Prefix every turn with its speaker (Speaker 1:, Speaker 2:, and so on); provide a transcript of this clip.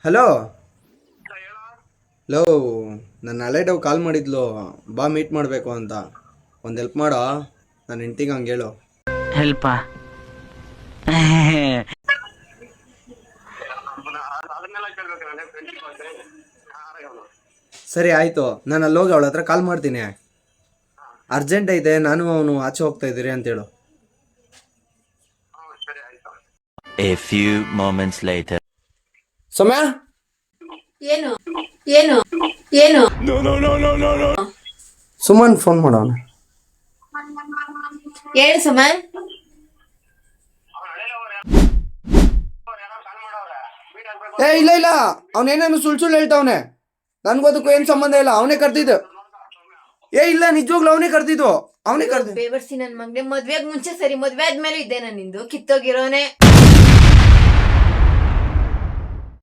Speaker 1: Hello. Low, ನನ್ನ ಹಳೆ ಕಾಲ್ ಮಾಡಿದ್ಲು, ಬಾ ಮೀಟ್ ಮಾಡಬೇಕು ಅಂತ. ಒಂದು ಹೆಲ್ಪ್ ಮಾಡೋ, ನನ್ನ ಹೆಂಡ್ತಿಗೆ ಹಂಗೆ ಹೇಳು.
Speaker 2: ಹೆಲ್ಪ
Speaker 1: ಸರಿ ಆಯಿತು, ನಾನು ಅಲ್ಲಿ ಹೋಗಿ ಅವಳ ಹತ್ರ ಕಾಲ್ ಮಾಡ್ತೀನಿ. ಅರ್ಜೆಂಟ್ ಐತೆ, ನಾನು ಅವನು ಆಚೆ ಹೋಗ್ತಾ ಇದ್ದೀರಿ ಅಂತೇಳು.
Speaker 2: A few moments later.
Speaker 1: ಸೌಮ್ಯ,
Speaker 3: ಏನು ಏನು ಏನು
Speaker 1: ಸುಮನ್ ಫೋನ್ ಮಾಡೋಣ.
Speaker 3: ಹೇಳು ಸುಮನ್.
Speaker 1: ಇಲ್ಲ ಇಲ್ಲ, ಅವನೇನೇನು ಸುಳ್ಳು ಹೇಳ್ತಾವನೆ. ನನ್ಗೋದಕ್ಕೂ ಏನು ಸಂಬಂಧ ಇಲ್ಲ. ಅವನೇ ಕರ್ತಿದ್ದು. ಇಲ್ಲ, ನಿಜವಾಗ್ಲು ಅವನೇ ಕರ್ತಿದ್ದು. ಅವನೇ ಕರ್ತಿದ್ದು.
Speaker 3: ಬೇವರ್ಸಿ ನನ್ ಮಗನೆ, ಮದ್ವೆಗ್ ಮುಂಚೆ ಸರಿ, ಮದ್ವೆ ಆದ್ಮೇಲೆ ಇದ್ದೆ ನಾನು ನಿಂದು ಕಿತ್ತೋಗಿರೋನೆ.